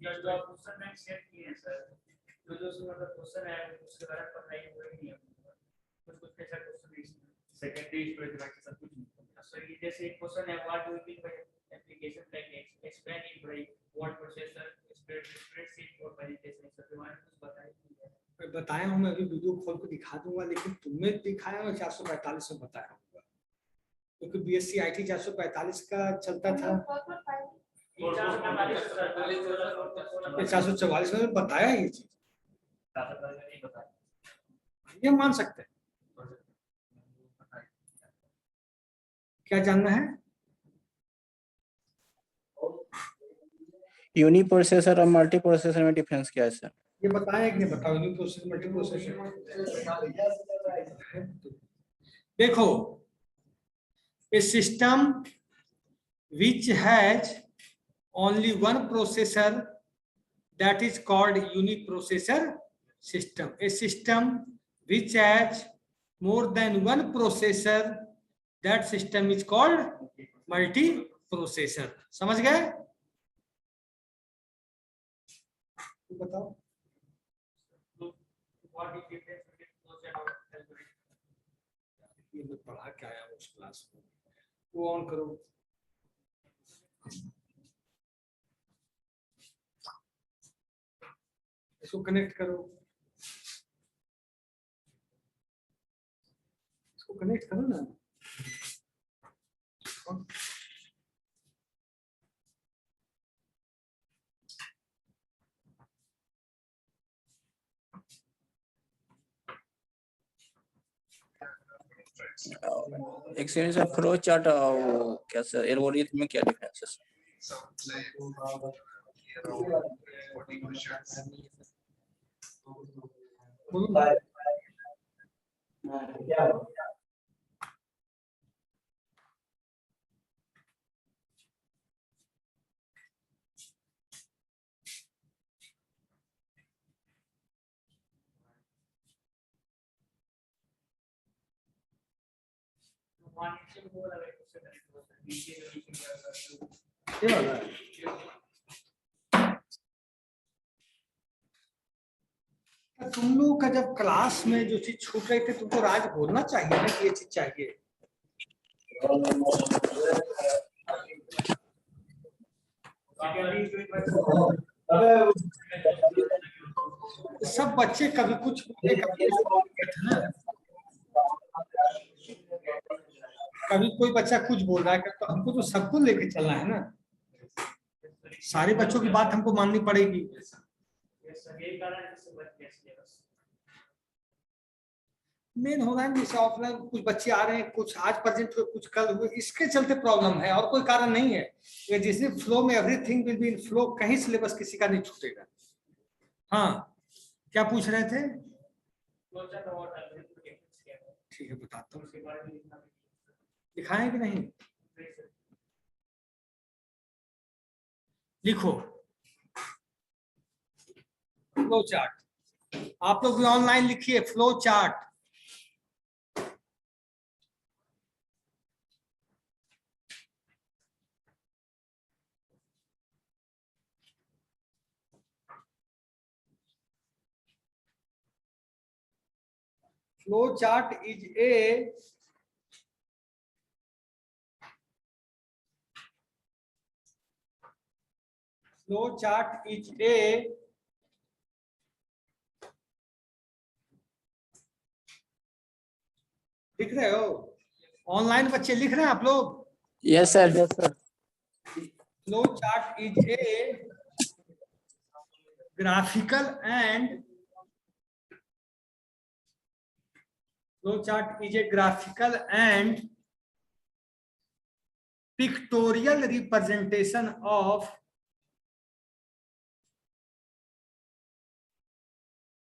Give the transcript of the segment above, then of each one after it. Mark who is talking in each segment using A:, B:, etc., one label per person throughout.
A: जो आप क्वेश्चन में सेट किए हैं सर, जो मतलब क्वेश्चन है उसके बारे में पता ही नहीं है, कुछ कैसा क्वेश्चन है इसमें सेकेंडरी स्टोरेज बाकी सब कुछ नहीं। सो ये जैसे एक क्वेश्चन है what do you mean by application like explain in brief word processor spreadsheet और प्रेजेंटेशन सब के बारे में कुछ बताइए।
B: बताया हूं, मैं अभी वीडियो खोल के दिखा दूंगा, लेकिन तुमने दिखाया मैं 445 में बताया हूँ, क्योंकि बीएससी आईटी 445 का चलता था, 444 में बताया ये चीज, ये मान सकते हैं। क्या जानना है?
C: यूनी प्रोसेसर और मल्टी प्रोसेसर में डिफरेंस क्या है सर?
B: ये बताया कि नहीं? बताओ, यूनी प्रोसेसर मल्टी प्रोसेसर। देखो, a system which has only one processor, that is called uniprocessor system. A system which has more than one processor, that system is called multiprocessor. समझ गए? बताओ। ये मैं पढ़ा के आया हूँ उस क्लास में, वो ऑन करो। इसको कनेक्ट करो, इसको कनेक्ट करो ना।
C: एक्सपीरियंस ऑफ फ्लो चार्ट क्या सर, एल्गोरिथम में क्या डिफरेंस है?
B: तुम लोग का जब क्लास में जो चीज छूट रही थी, तुमको राज बोलना चाहिए ना कि ये चीज चाहिए। सब बच्चे कभी कुछ बोले, कभी कोई बच्चा कुछ बोल रहा है, तो हमको तो सबको लेके चलना है ना, सारे बच्चों की बात हमको माननी पड़ेगी। मेन हो रहा है जैसे ऑफलाइन कुछ बच्चे आ रहे हैं, कुछ आज प्रेजेंट हुए, कुछ कल हुए, इसके चलते प्रॉब्लम है, और कोई कारण नहीं है। जैसे फ्लो में everything will be in flow, कहीं सिलेबस किसी का नहीं छूटेगा। हाँ, क्या पूछ रहे थे? ठीक है, बताता हूँ। दिखाएं कि नहीं? लिखो फ्लो चार्ट। आप लोग भी ऑनलाइन लिखिए flow chart. Flow chart is a लिख रहे हो? ऑनलाइन बच्चे लिख रहे हैं आप लोग?
C: Yes sir, yes sir.
B: Flow chart is a graphical and pictorial representation of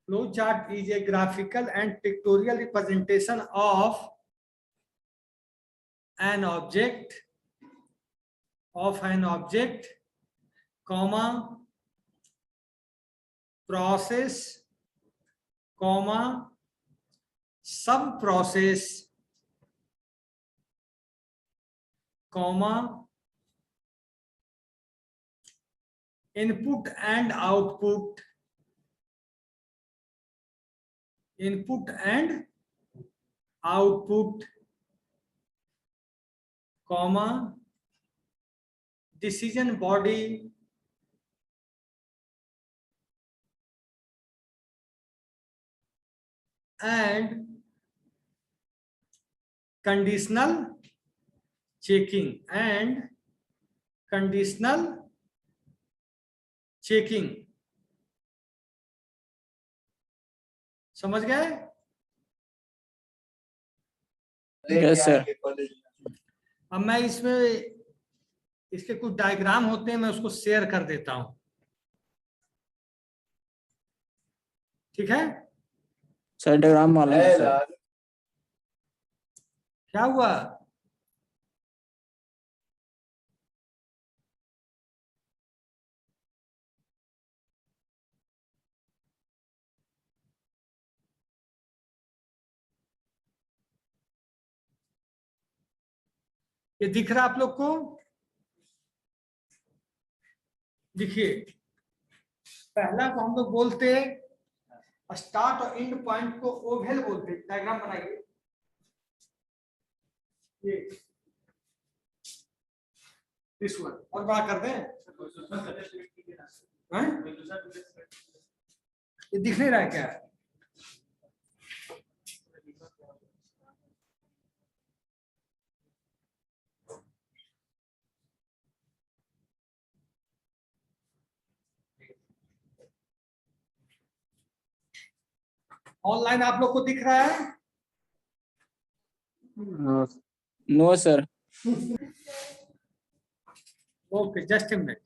B: flow chart is a graphical and pictorial representation of an object, comma, process, comma, sub process, comma, input and output, input and output, comma, decision body, and conditional checking, and conditional checking. समझ गए?
C: Yes sir.
B: अब मैं इसमें इसके कुछ diagram होते हैं, मैं उसको शेयर कर देता हूं, ठीक है?
C: सर डायग्राम मालूम है सर।
B: क्या हुआ? ये दिख रहा आप लोग को? देखिए, पहला को हम लोग बोलते हैं स्टार्ट और एंड पॉइंट को ओवल बोलते हैं। डायग्राम बनाइए। ये दिस वन और बड़ा कर दें। हैं? ये दिख नहीं रहा है क्या? ऑनलाइन आप लोग को दिख रहा है?
C: No sir.
B: Okay, just a minute.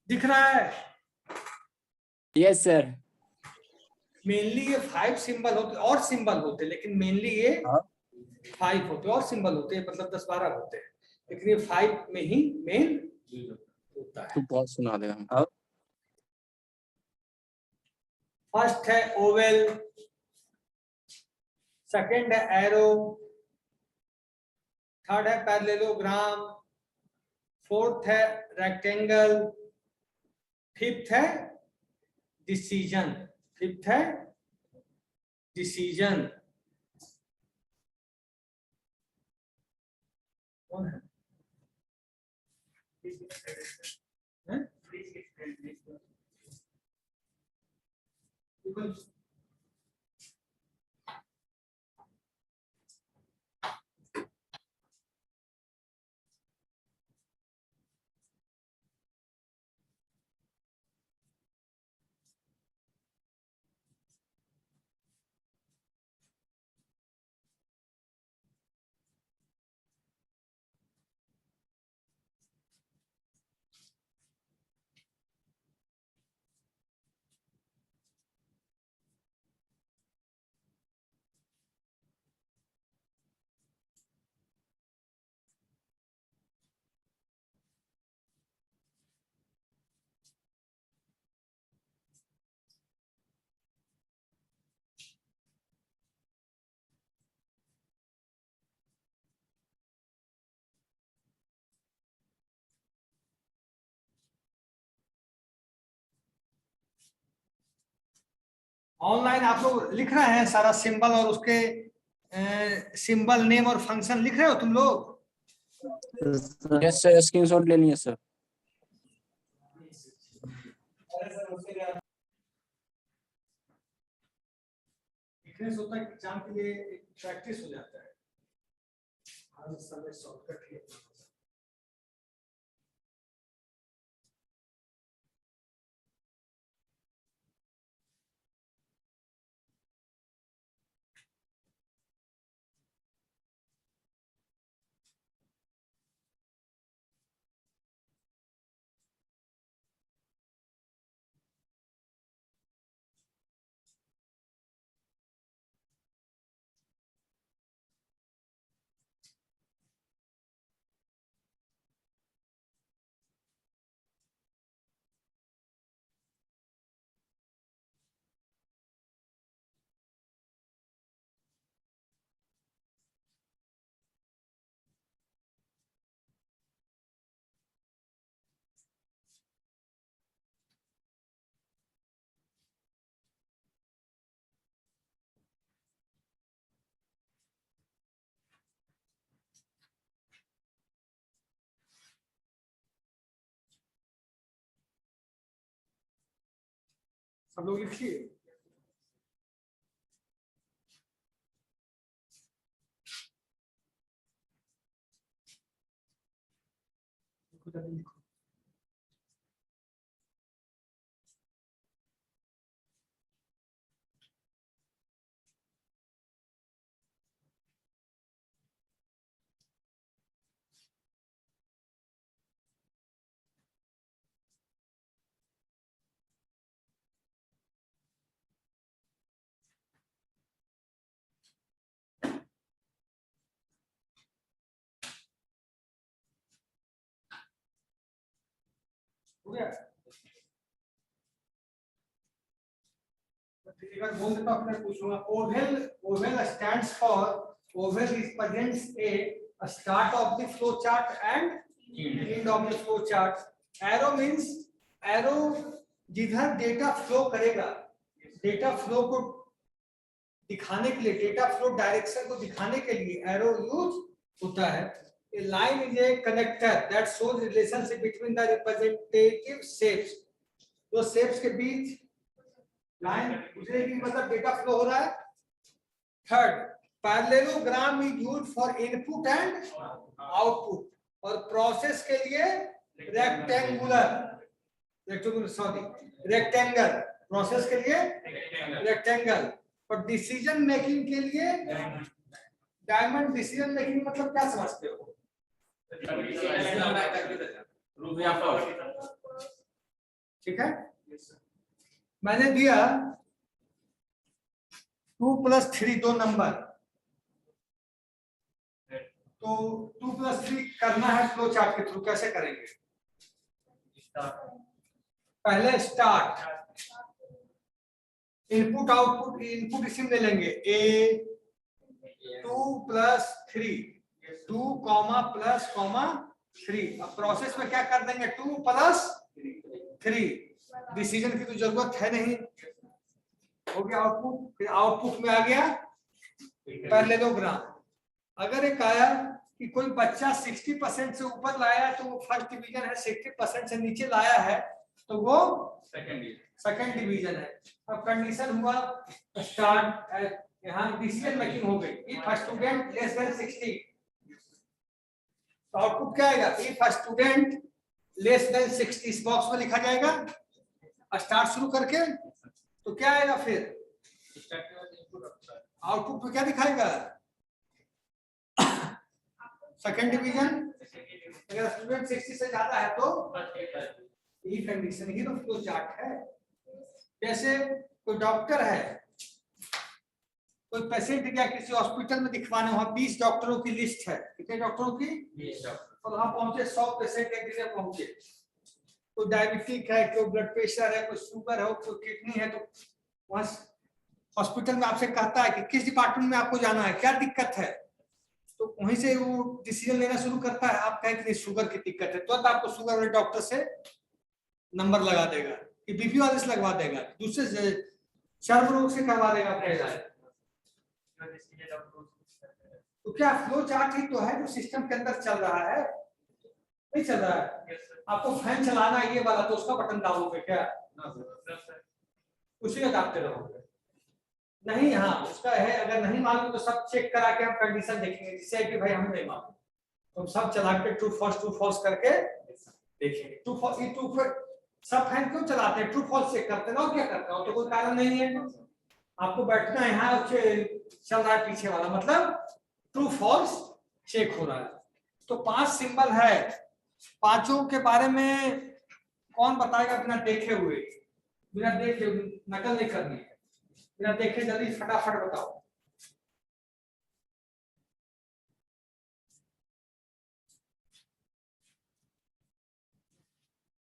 B: दिख रहा है?
C: Yes sir.
B: मेनली ये 5 सिंबल होते और सिंबल होते, लेकिन मेनली ये 5 होते और सिंबल होते हैं, मतलब 10-12 होते हैं, लेकिन ये 5 में ही मेन होता है।
C: तू बहुत सुना देगा हम।
B: फर्स्ट है ओवल, सेकंड है एरो, थर्ड है पैरेललोग्राम, फोर्थ है रेक्टेंगल, फिफ्थ है डिसीजन, फिफ्थ है डिसीजन। कौन है? हैं? ऑनलाइन आप लोग लिख रहे हैं सारा सिंबल और उसके सिंबल नेम और फंक्शन लिख रहे हो तुम लोग?
C: यस सर, स्क्रीनशॉट ले लिए सर।
B: लिखने से होता है एग्जाम के लिए एक प्रैक्टिस हो जाता है, हर समय शॉर्टकट ही सब लोग लिखिए। लिखो। हो गया? एक बार बोल देता हूं, फिर पूछूंगा। Oval, oval stands for, oval represents a start of the flow chart and end of the flow chart. Arrow means, arrow जिधर डेटा फ्लो करेगा, डेटा फ्लो को दिखाने के लिए, डेटा फ्लो डायरेक्शन को दिखाने के लिए एरो यूज होता है। A line is a connector that shows relationship between the representative shapes. दो shapes के बीच लाइन गुजरेगी, मतलब डेटा फ्लो हो रहा है। Third, parallelogram is used for input and output, और प्रोसेस के लिए रेक्टेंगल, प्रोसेस के लिए रेक्टेंगल, और डिसीजन मेकिंग के लिए डायमंड। डिसीजन मेकिंग मतलब क्या समझते हो? ठीक है, मैंने दिया 2+3 दो नंबर, तो 2+3 करना है फ्लो चार्ट के थ्रू, कैसे करेंगे? पहले स्टार्ट, इनपुट आउटपुट, इनपुट इसी में ले लेंगे, a 2+3, 2, +, 3। अब प्रोसेस में क्या कर देंगे, 2+3। डिसीजन की तो जरूरत है नहीं, हो गया आउटपुट। फिर आउटपुट में आ गया पैरेललोग्राम। अगर एक आया कि कोई बच्चा 60% से ऊपर लाया तो वो फर्स्ट डिवीजन है, 60% से नीचे लाया है तो वो सेकंड डिवीजन है। अब कंडीशन हुआ स्टार्ट, यहाँ डिसीजन मेकिंग हो गई, if a student less than 60, तो आउटपुट क्या आएगा, if a student less than 60, इस बॉक्स में लिखा जाएगा स्टार्ट शुरू करके, तो क्या आएगा फिर आउटपुट में क्या दिखाएगा, सेकंड डिवीजन। अगर स्टूडेंट 60 से ज्यादा है तो ये कंडीशन ही तो फ्लो चार्ट है। जैसे कोई डॉक्टर है, कोई पेशेंट गया किसी हॉस्पिटल में दिखवाने, वहां 20 डॉक्टरों की लिस्ट है, कितने डॉक्टरों की, 20 डॉक्टर, और वहां पहुंचे 100 पेशेंट एक जगह पहुंचे, कोई डायबिटिक है, कोई ब्लड प्रेशर है, कोई शुगर है, कोई किडनी है, तो वहां हॉस्पिटल में आपसे कहता है कि किस डिपार्टमेंट में आपको जाना है, क्या दिक्कत है, तो वहीं से वो डिसीजन लेना शुरू करता है। आप कहें कि शुगर की दिक्कत है, तो आपको शुगर वाले डॉक्टर से नंबर लगा देगा, कि बीपी वाले से लगवा देगा, दूसरे से चर्म रोग से करवा देगा अपने इलाज। तो क्या फ्लो चार्ट ही तो है जो सिस्टम के अंदर चल रहा है, नहीं चल रहा है। आपको फैन चलाना है ये वाला, तो उसका बटन दाबोगे क्या, उसी का दाबते रहोगे नहीं। हाँ उसका है, अगर नहीं मालूम तो सब चेक करा के हम कंडीशन देखेंगे, जिससे कि भाई हमें नहीं मालूम तो हम सब चला के ट्रू फॉल्स करके देखेंगे। ट्रू फॉल्स सब फैन क्यों चलाते हैं, ट्रू फॉल्स चेक करते हैं, और क्या करते हैं, तो कोई कारण नहीं है। आपको बैठना है यहाँ, चल रहा है पीछे वाला, मतलब ट्रू फॉल्स चेक हो रहा है। तो 5 सिंबल है, पांचों के बारे में कौन बताएगा बिना देखे हुए, बिना देखे नकल नहीं करनी है, बिना देखे जल्दी फटाफट बताओ।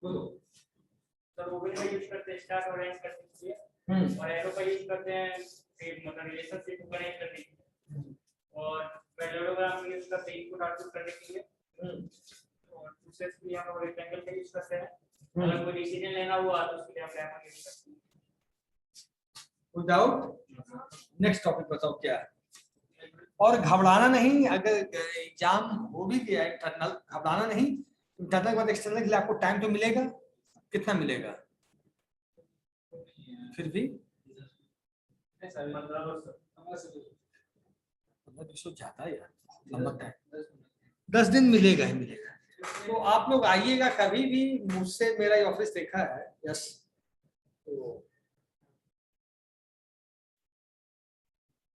B: बोलो।
A: सर ओवेल का यूज करते हैं स्टार्ट और एंड करने के लिए, और एरो का यूज करते हैं मतलब रिलेशनशिप को कनेक्ट करने के लिए, और पैरेललोग्राम यूज करते हैं इनपुट आउटपुट करने के लिए, और प्रोसेस के लिए हम रेक्टेंगल का यूज करते हैं। अगर कोई डिसीजन लेना हुआ तो उसके लिए हम डायमंड यूज करते हैं।
B: विदाउट नेक्स्ट टॉपिक बताओ क्या है। और घबराना नहीं, अगर एग्जाम हो भी गया इंटरनल, घबराना नहीं। इंटरनल के बाद एक्सटर्नल के लिए आपको टाइम तो मिलेगा, कितना मिलेगा, फिर भी 15 ज्यादा यार, लंबा टाइम। 10 दिन मिलेगा ही मिलेगा। तो आप लोग आइएगा कभी भी, मुझसे मेरा ये ऑफिस देखा है। यस, तो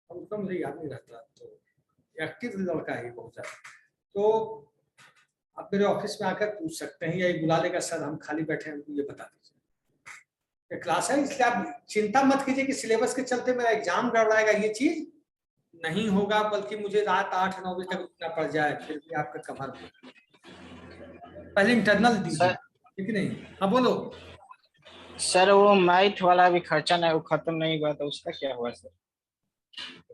B: उसका मुझे याद नहीं रहता, तो एक्टिव लड़का है बहुत ज्यादा। तो आप मेरे ऑफिस में आकर पूछ सकते हैं, या ये बुला लेगा सर हम खाली बैठे हैं, हमको ये बता दीजिए। ये क्लास है, इसलिए आप चिंता मत कीजिए कि सिलेबस के चलते मेरा एग्जाम गड़बड़ाएगा, ये चीज नहीं होगा। बल्कि मुझे रात 8-9 बजे तक रुकना पड़ जाए फिर भी आपका कवर होगा। पहले इंटरनल दीजिए,
D: सर
B: ठीक नहीं? हाँ बोलो।
D: सर वो मैथ वाला भी खर्चा नहीं, वो खत्म नहीं हुआ तो उसका क्या हुआ सर?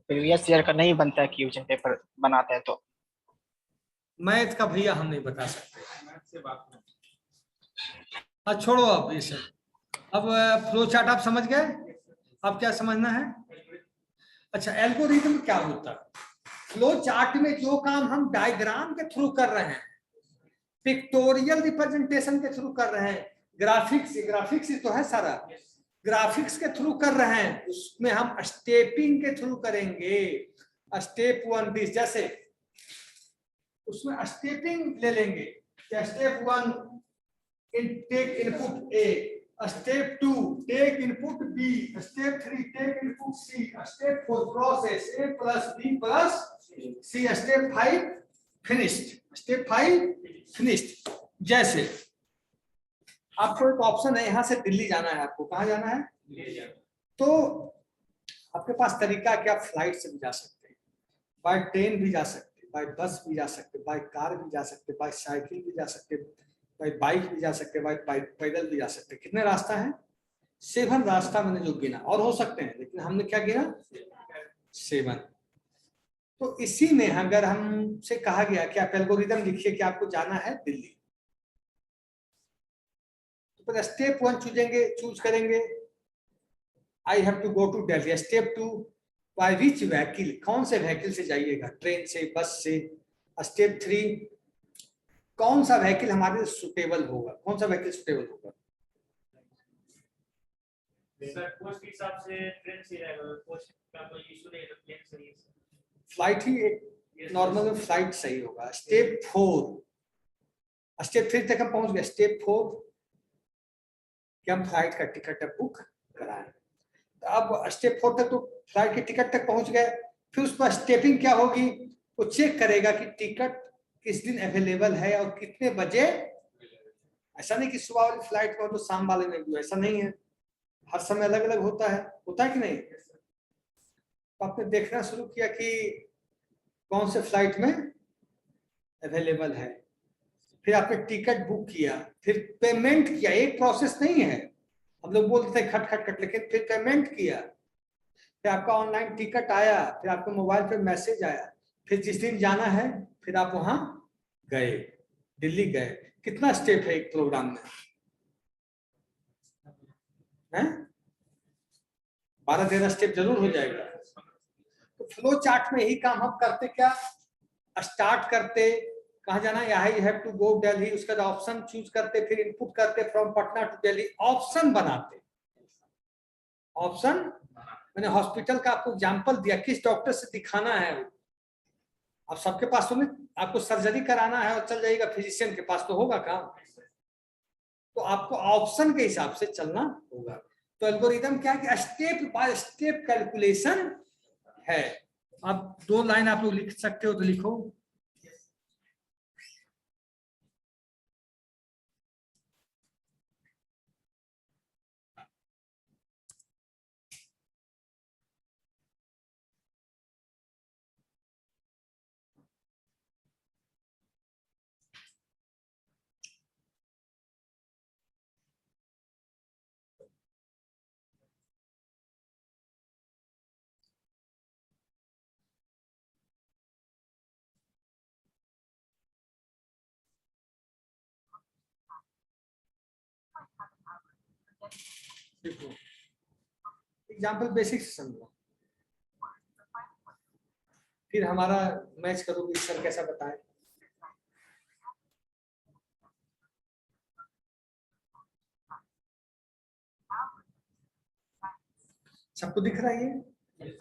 D: प्रीवियस ईयर का नहीं बनता है क्वेश्चन पेपर बनाते हैं तो।
B: मैथ का भैया हम नहीं बता सकते। हाँ छोड़ो अब ये सब। अब फ्लो चार्ट आप समझ गए, अब क्या समझना है? अच्छा, एल्गोरिथम क्या होता है? फ्लो चार्ट में जो काम हम डायग्राम के थ्रू कर रहे हैं, पिक्टोरियल रिप्रेजेंटेशन के थ्रू कर रहे हैं, ग्राफिक्स तो है सारा, ग्राफिक्स के थ्रू कर रहे हैं, उसमें हम स्टेपिंग के थ्रू करेंगे। स्टेप 1 दिस, जैसे उसमें स्टेपिंग ले लेंगे। Step 1 take input A, step 2 take input B, step 3 take input C, step 4 process A plus B plus C, step 5 finished, step 5 finished. जैसे आपको एक ऑप्शन है, यहां से दिल्ली जाना है, आपको कहां जाना है? तो आपके पास तरीका क्या, फ्लाइट से भी जा सकते हैं, बाय ट्रेन भी जा सकते, बाय बस भी जा सकते, बाय कार भी जा सकते, बाय साइकिल भी जा सकते, बाय बाइक भी जा सकते, बाय पैदल भी जा सकते। कितने रास्ता है? 7 रास्ता मैंने जो गिना, और हो सकते हैं लेकिन हमने क्या गिना? 7। तो इसी में अगर हमसे कहा गया कि आप एल्गोरिथम लिखिए कि आपको जाना है दिल्ली, तो स्टेप 1 चूज करेंगे, I have to go to Delhi. Step 2 by which vehicle, कौन से व्हीकल से जाइएगा, ट्रेन से, बस से। स्टेप 3 कौन सा व्हीकल हमारे सुटेबल होगा, कौन सा व्हीकल सुटेबल होगा?
A: सर पोस्ट के हिसाब से ट्रेन से रहेगा, पोस्ट का कोई इशू नहीं है तो प्लेन सही है सर।
B: फ्लाइट ही नॉर्मल में फ्लाइट सही होगा। स्टेप 3 तक हम पहुंच गए। स्टेप 4 कि हम फ्लाइट का टिकट बुक कराएं। तो अब स्टेप 4 तक तो फ्लाइट के टिकट तक पहुंच गए। फिर उसका स्टेपिंग क्या होगी? वो चेक करेगा कि टिकट किस दिन अवेलेबल है और कितने बजे। ऐसा नहीं कि सुबह वाली फ्लाइट का हो तो शाम वाले में भी, ऐसा नहीं है, हर समय अलग अलग होता है कि नहीं? तो आपने देखना शुरू किया कि कौन से फ्लाइट में अवेलेबल है, फिर आपने टिकट बुक किया, फिर पेमेंट किया। एक प्रोसेस नहीं है, हम लोग बोलते हैं खट खट खट, लेकिन फिर पेमेंट किया, फिर आपका ऑनलाइन टिकट आया, फिर आपके मोबाइल पे मैसेज आया, फिर जिस दिन जाना है फिर आप वहां गए, दिल्ली गए। कितना स्टेप है एक प्रोग्राम में? 12-13 स्टेप जरूर हो जाएगा। तो फ्लो चार्ट में यही काम हम करते, क्या स्टार्ट करते, कहाँ जाना है, I have to go Delhi, उसका ऑप्शन चूज करते, फिर इनपुट करते from Patna to Delhi, option बनाते। ऑप्शन मैंने हॉस्पिटल का आपको एग्जांपल दिया, किस डॉक्टर से दिखाना है। अब सबके पास तो नहीं, आपको सर्जरी कराना है और चल जाइएगा फिजिशियन के पास, तो होगा काम? तो आपको ऑप्शन के हिसाब से चलना होगा। तो एल्गोरिथम क्या है? स्टेप बाय स्टेप कैलकुलेशन है। अब 2 लाइन आप लोग लिख सकते हो तो लिखो। देखो एग्जाम्पल बेसिक से समझो, फिर हमारा मैच करोगे सर कैसा बताएं। सबको दिख रहा है ये?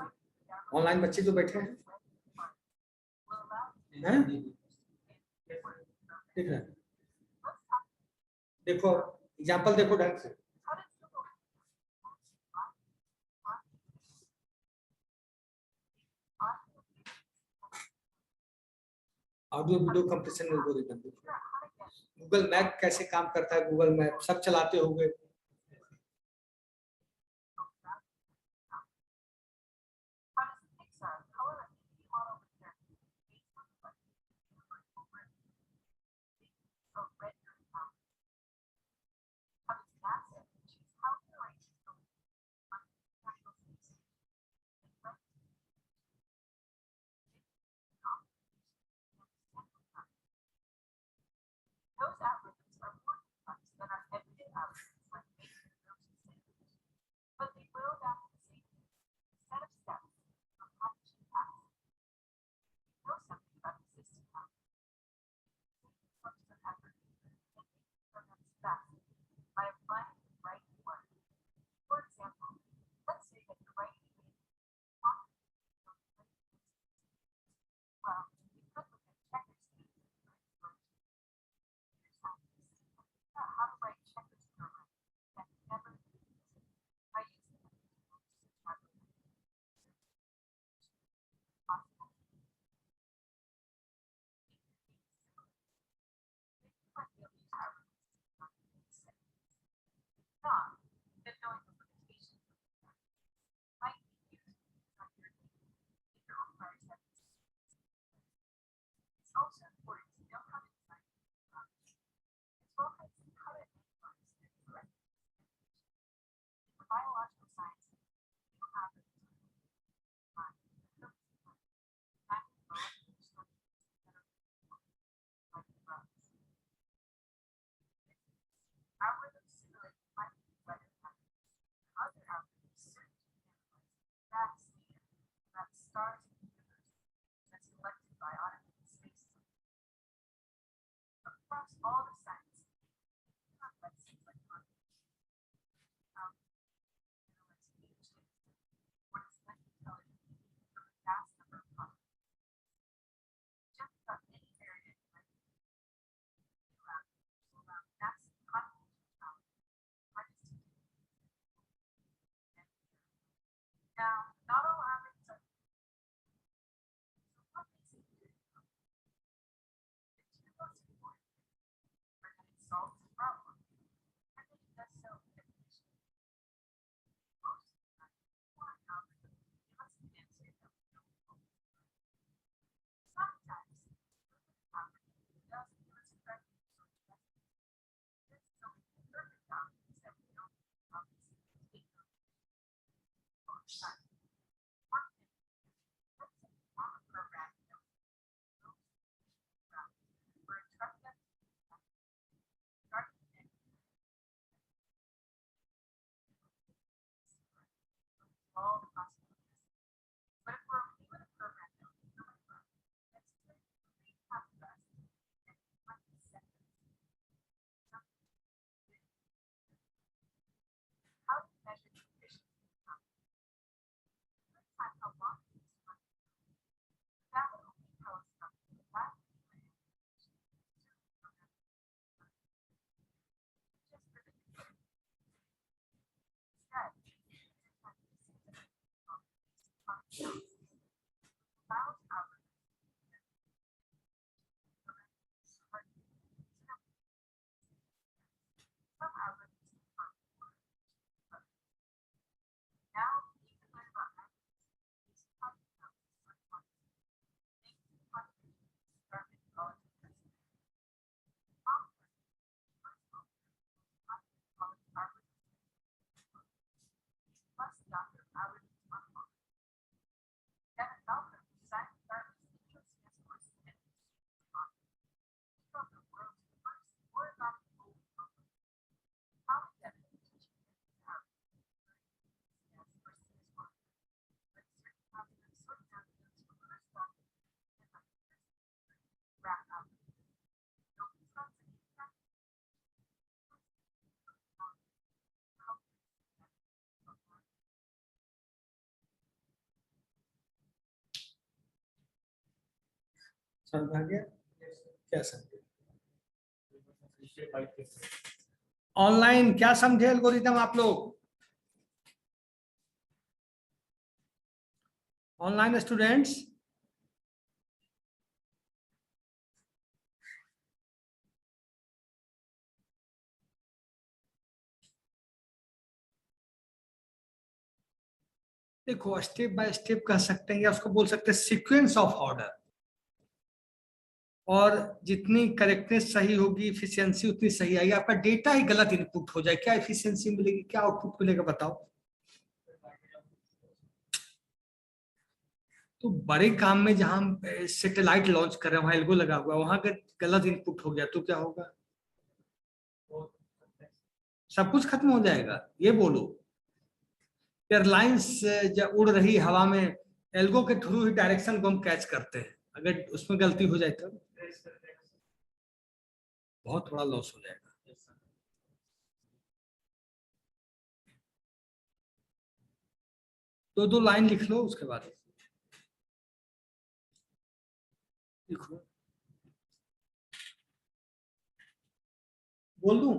B: ऑनलाइन बच्चे जो बैठे हैं, हैं? दिख रहा है? देखो एग्जाम्पल देखो ढंग से। Audio video compression algorithm, Google map कैसे काम करता है, गूगल मैप सब चलाते होंगे। समझ आ गया? क्या समझे? ऑनलाइन क्या समझे एल्गोरिदम आप लोग? ऑनलाइन स्टूडेंट्स देखो, स्टेप बाय स्टेप कह सकते हैं या उसको बोल सकते हैं सीक्वेंस ऑफ ऑर्डर। और जितनी करेक्टनेस सही होगी, इफिशियंसी उतनी सही आएगी। आपका डेटा ही गलत इनपुट हो जाए, क्या इफिशियंसी मिलेगी, क्या आउटपुट मिलेगा बताओ? तो बड़े काम में जहां हम सैटेलाइट लॉन्च कर रहे हैं, वहां एल्गो लगा हुआ है, वहां अगर गलत इनपुट हो गया तो क्या होगा? सब कुछ खत्म हो जाएगा। ये बोलो, एयरलाइंस जब उड़ रही हवा में, एल्गो के थ्रू ही डायरेक्शन को हम कैच करते हैं, अगर उसमें गलती हो जाए तो बहुत बड़ा लॉस हो जाएगा। दो दो लाइन लिख लो, उसके बाद लिखो, बोल दूं?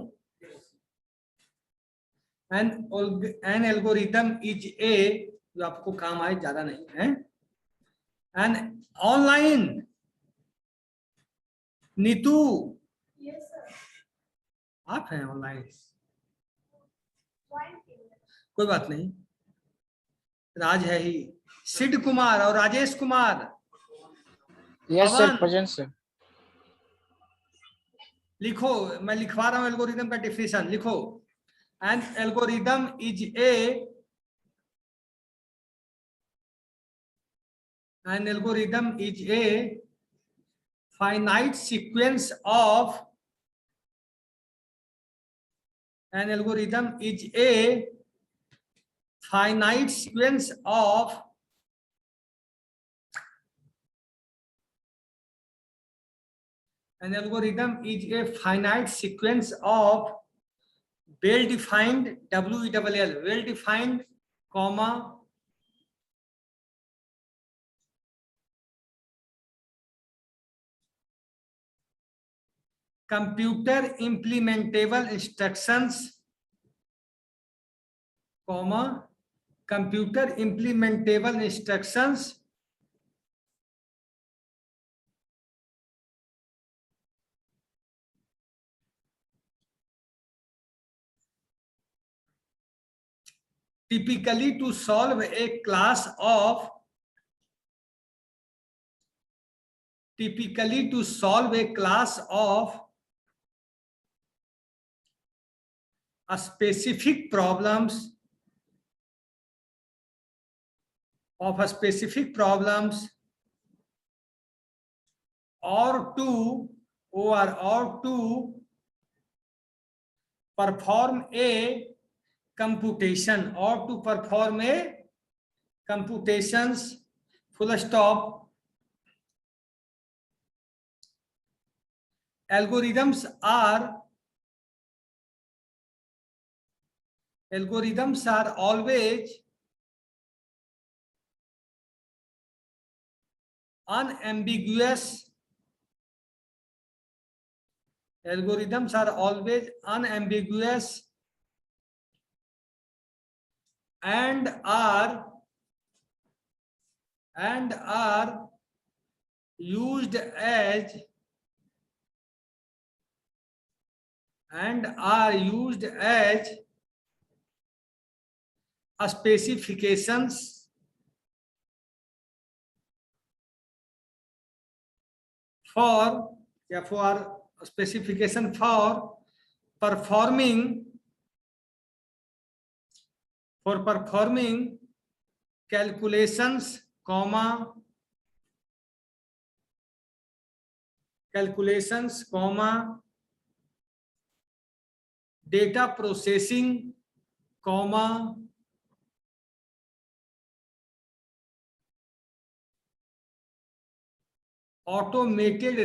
B: एन एल्गोरिथम इज ए, जो आपको काम आए, ज्यादा नहीं है। एन ऑनलाइन नीतू, आप हैं ऑनलाइन? कोई बात नहीं, राज है ही। सिड कुमार और राजेश कुमार,
D: यस सर,
B: पवन,
D: प्रेजेंट सर।
B: लिखो, मैं लिखवा रहा हूं एल्गोरिदम का डिफिनेशन, लिखो। N algorithm is a, N algorithm is a finite sequence of, an algorithm is a finite sequence of an algorithm is a finite sequence of well defined, WELL, well defined, comma, computer implementable instructions, comma, computer implementable instructions typically to solve a class of, typically to solve a class of a specific problems, of a specific problems, or to, or to perform a computation, or to perform a computations, full stop. Algorithms are always unambiguous. Algorithms are always unambiguous and are used as, specifications for, या for specification for performing, calculations, comma, calculations, comma, data processing, comma, automated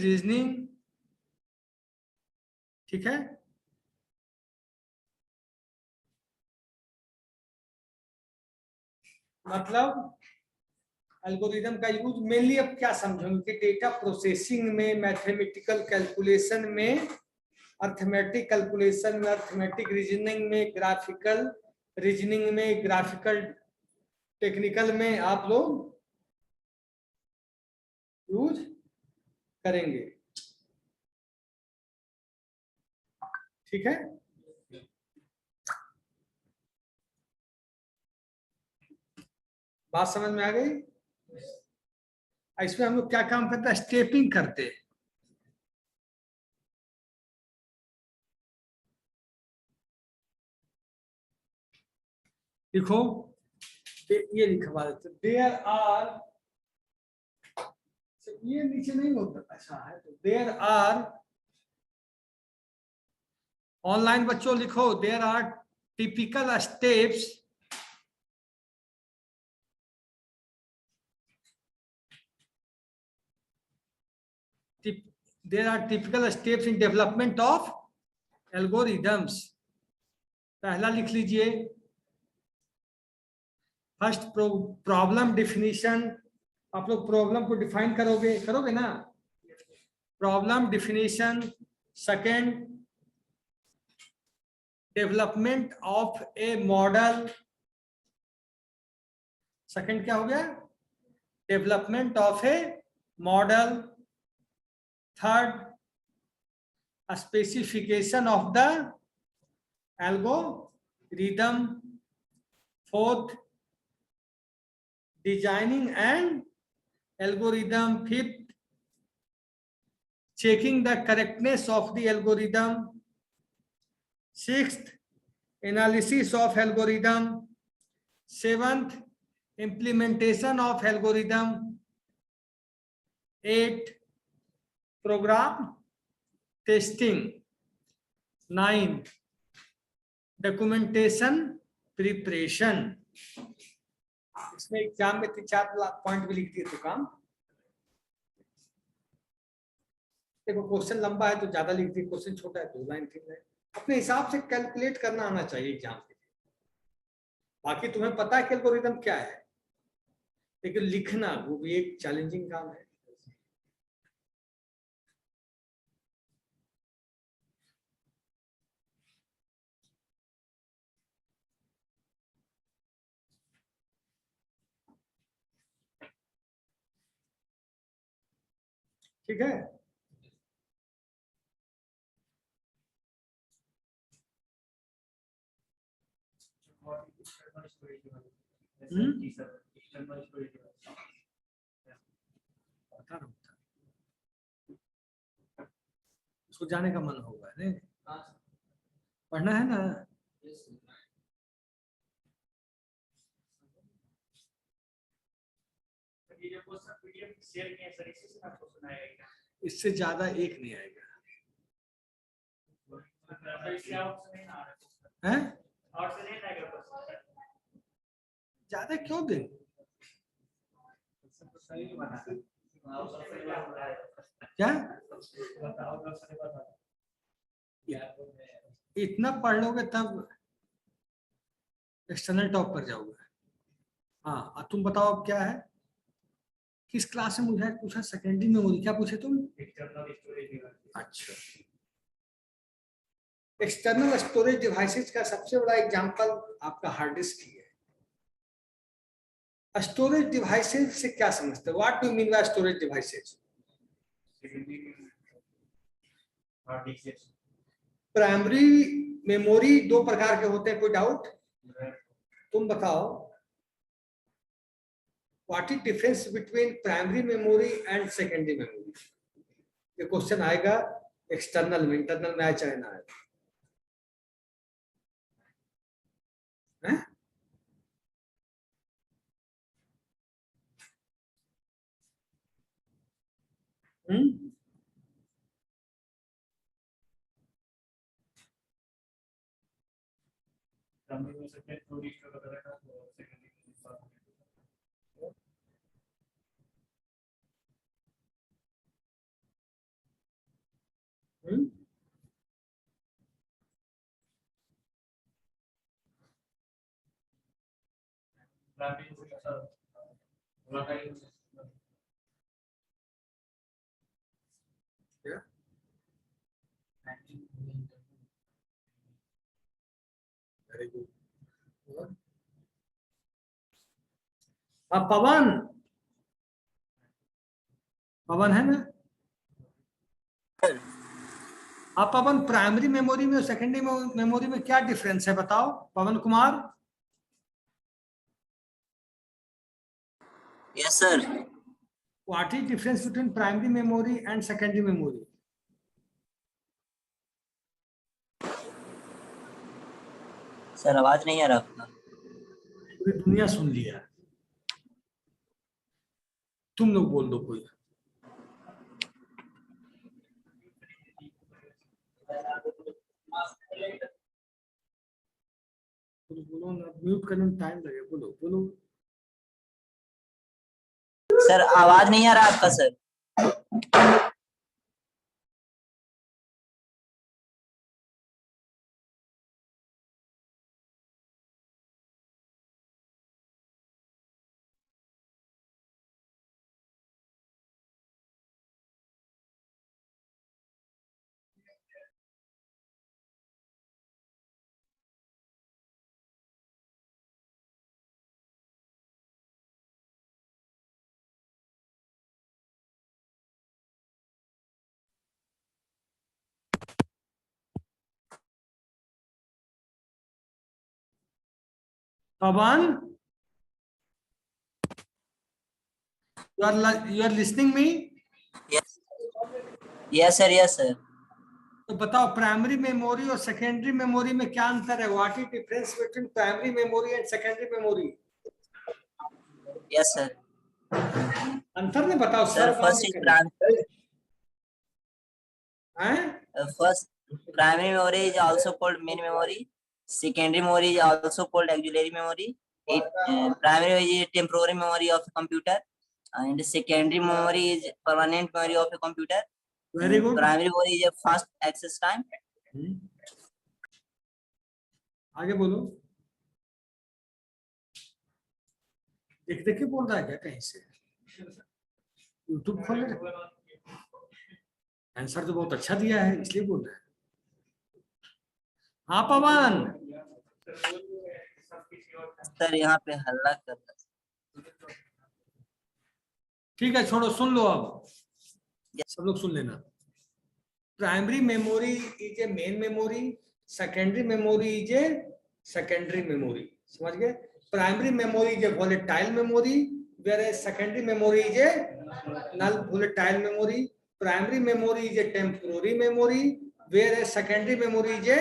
B: reasoning, ठीक है? मतलब algorithm का use mainly अब क्या समझोगे कि data processing में, मैथमेटिकल कैलकुलेशन में, अर्थमेटिक कैलकुलेशन में, अर्थमेटिक रीजनिंग में, ग्राफिकल रीजनिंग में, ग्राफिकल टेक्निकल में आप लोग यूज करेंगे। ठीक है, बात समझ में आ गई। इसमें हम लोग क्या काम करते हैं, स्टेपिंग करते हैं। लिखो, ये लिखवा देते, देयर आर, ये नीचे नहीं होता, अच्छा है तो देयर आर, ऑनलाइन बच्चों लिखो, there are typical steps there are typical steps in development of algorithms। पहला लिख लीजिए, फर्स्ट प्रॉब्लम डिफिनीशन। आप लोग प्रॉब्लम को डिफाइन करोगे ना, problem definition. Second, development of A model. Second क्या हो गया, development of A model. Third, specification of the algorithm। Fourth, designing an algorithm। fifth, checking the correctness of the algorithm। sixth, analysis of algorithm। seventh, implementation of algorithm। eight, program testing। nine, documentation preparation। इसमें exam में 3-4 point भी लिख दिए तो काम। देखो question लंबा है तो ज्यादा लिख दिए, क्वेश्चन छोटा है 2 लाइन 3 लाइन। अपने हिसाब से कैलकुलेट करना आना चाहिए एग्जाम के लिए। बाकी तुम्हें पता है कि एल्गोरिथम क्या है, लेकिन लिखना वो भी एक चैलेंजिंग काम है। ठीक है, उसको जाने का मन होगा नहीं, पढ़ना है ना। इससे ज्यादा एक नहीं आएगा, हैं? ज्यादा क्यों दे, क्या इतना पढ़ लोगे तब एक्सटर्नल टॉप पर जाओगे। हाँ, अब तुम बताओ अब क्या है, किस क्लास में मुझे पूछा, सेकेंडरी मेमोरी क्या पूछे तुम? अच्छा, एक्सटर्नल स्टोरेज डिवाइसेस का सबसे बड़ा एग्जांपल आपका हार्ड डिस्क ही है। स्टोरेज डिवाइसेस से क्या समझते हो, what do mean by storage devices? Primary memory 2 प्रकार के होते हैं, कोई डाउट? तुम बताओ, what is difference between primary memory and secondary memory? ये क्वेश्चन आएगा एक्सटर्नल में, इंटरनल में आए चाहे ना आए।
A: प्राइमरी को सर लगा ही
B: क्या? Very good. अब पवन, पवन है ना? अब पवन, प्राइमरी मेमोरी में और सेकेंडरी मेमोरी में क्या डिफरेंस है बताओ Pawan Kumar.
C: Yes sir.
B: What is difference between primary memory and secondary memory?
C: Sir आवाज नहीं आ रहा आपका।
B: पूरी दुनिया सुन लिया, तुम लोग बोल दो कोई। बोलो ना, म्यूट करने में टाइम लगेगा, बोलो बोलो।
C: सर आवाज नहीं आ रहा आपका sir.
B: Pawan, you are listening me?
C: Yes sir yes sir.
B: तो बताओ प्राइमरी मेमोरी और सेकेंडरी मेमोरी में क्या अंतर है? What is difference between primary memory and secondary memory?
C: Yes sir.
B: अंतर नहीं बताओ
C: sir
B: sir.
C: First is first primary memory is also called main memory. Secondary memory is also called auxiliary memory. Primary is temporary memory of a computer, and secondary memory is permanent memory of a computer.
B: Very good.
C: Primary memory is a fast access time.
B: आगे बोलो। देख देख के बोल रहा है क्या कहीं से? यूट्यूब खोल ले। आंसर तो बहुत अच्छा दिया है इसलिए बोल रहा है। हाँ पवन।
C: सर यहाँ पे हल्ला कर रहा है।
B: ठीक है छोड़ो, सुन लो अब सब लोग सुन लेना। Primary memory is a main memory, secondary memory is a secondary memory. समझ गए? Primary memory is a volatile memory, whereas secondary memory is a null volatile memory. Primary memory is a temporary memory, whereas secondary memory is a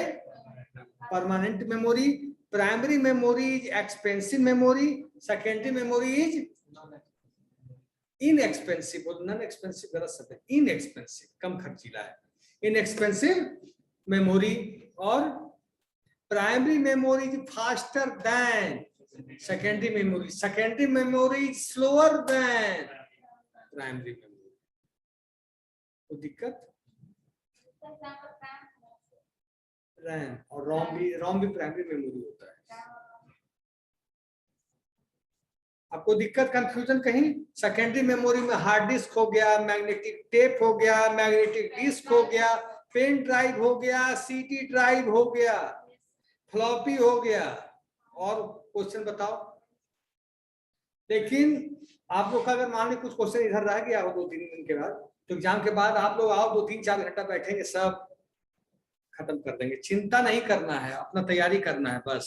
B: permanent memory. Primary memory is expensive memory, secondary memory is inexpensive और non expensive गलत शब्द है, inexpensive कम खर्चीला है, inexpensive memory. और primary memory is faster than secondary memory, secondary memory is slower than primary memory. तो दिक्कत RAM और रोम भी प्राइमरी मेमोरी होता है। आपको दिक्कत कंफ्यूजन कहीं? सेकेंडरी मेमोरी में हार्ड डिस्क हो गया, मैग्नेटिक टेप हो गया, मैग्नेटिक डिस्क हो गया, पेन ड्राइव हो गया, सीडी ड्राइव हो गया, फ्लॉपी हो गया। और क्वेश्चन बताओ। लेकिन आप लोग का अगर मान ली कुछ क्वेश्चन इधर रह गया हो 2-3 दिन के बाद, तो एग्जाम के बाद आप लोग आओ 2-3-4 घंटा बैठेंगे, सब खत्म कर देंगे। चिंता नहीं करना है, अपना तैयारी करना है बस।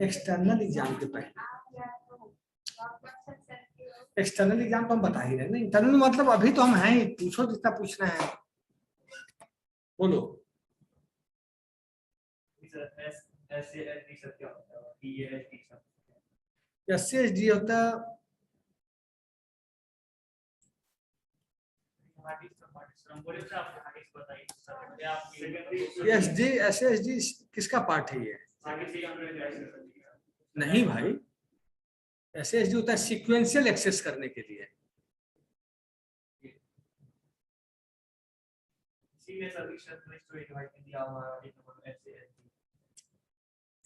B: एक्सटर्नल एग्जाम के पहले, एक्सटर्नल एग्जाम तो हम बता ही रहे ना। इंटरनल मतलब अभी तो हम हैं, पूछो जितना पूछना है बोलो। SCSD होता SSD किसका पार्ट है ये? नहीं भाई, SSD होता है सीक्वेंशियल एक्सेस करने के लिए।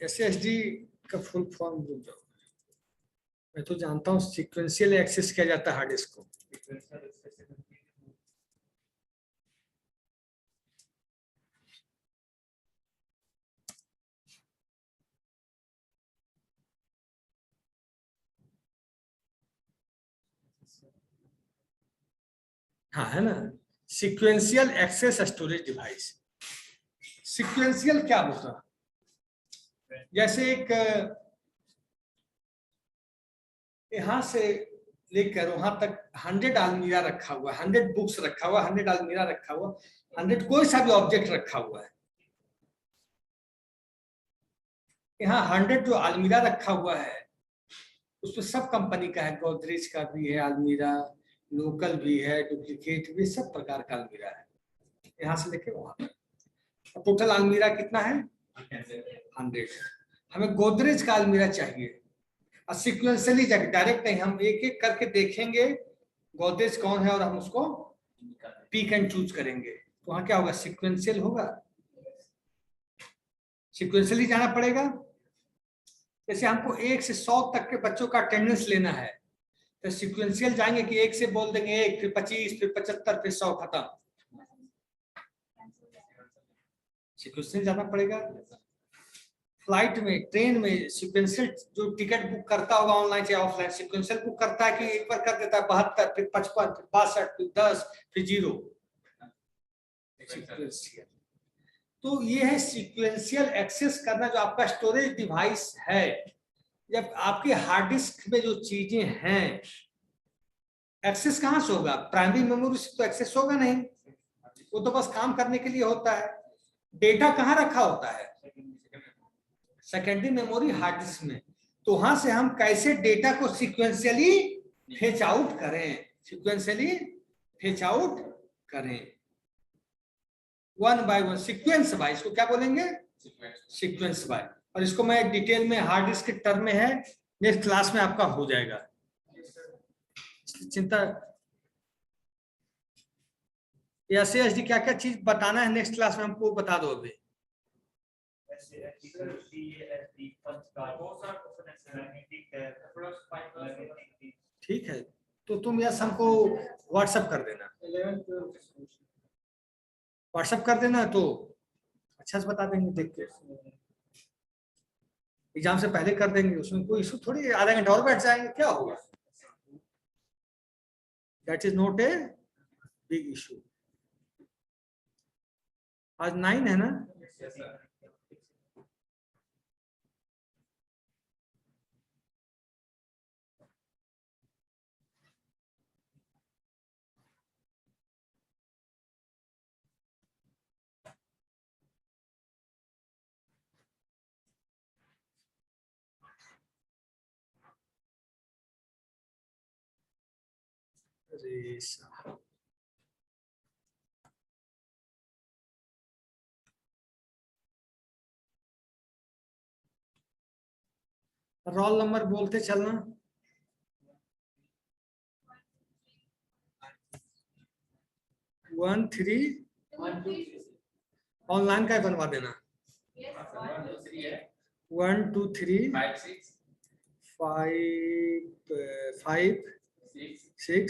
B: SSD का फुल फॉर्म भूल जाओ, मैं तो जानता हूँ सीक्वेंशियल एक्सेस किया जाता है हार्ड डिस्क को। हाँ है ना, sequential access storage device. Sequential क्या होता है? जैसे एक यहां से लेकर वहां तक 100 अलमीरा रखा हुआ है, 100 बुक्स रखा हुआ, 100 अलमीरा रखा हुआ, 100 कोई सा भी ऑब्जेक्ट रखा हुआ है। यहाँ 100 जो अलमीरा रखा हुआ है उसमें सब कंपनी का है, गोदरेज का भी है अलमीरा, लोकल भी है, डुप्लीकेट भी, सब प्रकार का अलमीरा है यहाँ से लेके वहां तक। टोटल अलमीरा कितना है? 100। हमें गोदरेज का अलमीरा चाहिए, और सीक्वेंशियली जाके डायरेक्ट नहीं, हम एक एक करके देखेंगे गोदरेज कौन है और हम उसको पिक एंड चूज करेंगे। तो वहां क्या होगा? सीक्वेंशियल होगा, सीक्वेंशियली जाना पड़ेगा। जैसे हमको 1 से 100 तक के बच्चों का अटेंडेंस लेना है, तो सीक्वेंशियल जाएंगे कि 1 से बोल देंगे 1, फिर 25, फिर 75, फिर 100, खत्म। सीक्वेंशियल जाना पड़ेगा। फ्लाइट में, ट्रेन में सीक्वेंशियल जो टिकट बुक करता होगा ऑनलाइन चाहे ऑफलाइन, सीक्वेंशियल बुक करता है कि एक बार कर देता है 72, फिर 55, फिर 62, फिर 10, फिर 0। सीक्वेंशियल। तो ये है सीक्वेंशियल एक्सेस करना, जो आपका स्टोरेज डिवाइस है। जब आपके हार्ड डिस्क में जो चीजें हैं, एक्सेस कहां से होगा? प्राइमरी मेमोरी से तो एक्सेस होगा नहीं, वो तो बस काम करने के लिए होता है। डेटा कहाँ रखा होता है? सेकेंडरी मेमोरी हार्ड डिस्क में। तो वहां से हम कैसे डेटा को सीक्वेंशियली फेच आउट करें, सीक्वेंशियली फेच आउट करें, 1 बाय 1, सीक्वेंस बाय, इसको क्या बोलेंगे? Sequence by. और इसको मैं डिटेल में हार्ड डिस्क के टर्म में है, नेक्स्ट क्लास में आपका हो जाएगा, चिंता। SSD क्या क्या चीज बताना है नेक्स्ट क्लास में हमको बता दो अभी। ठीक है, तो तुम यस हमको व्हाट्सएप कर देना, व्हाट्सएप कर देना तो अच्छा से बता देंगे, देख के एग्जाम से पहले कर देंगे, उसमें कोई इशू थोड़ी, आधा घंटा और बैठ जाएंगे, क्या होगा? That is not a big issue. आज 9 है ना? अरे साहब, रोल नंबर बोलते चलना। वन थ्री, ऑनलाइन का ही बनवा देना। 1 2 3 5 6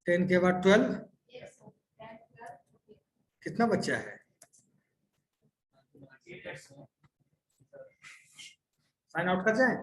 B: 10 के बाद 12, कितना बच्चा है? साइन आउट कर जाए।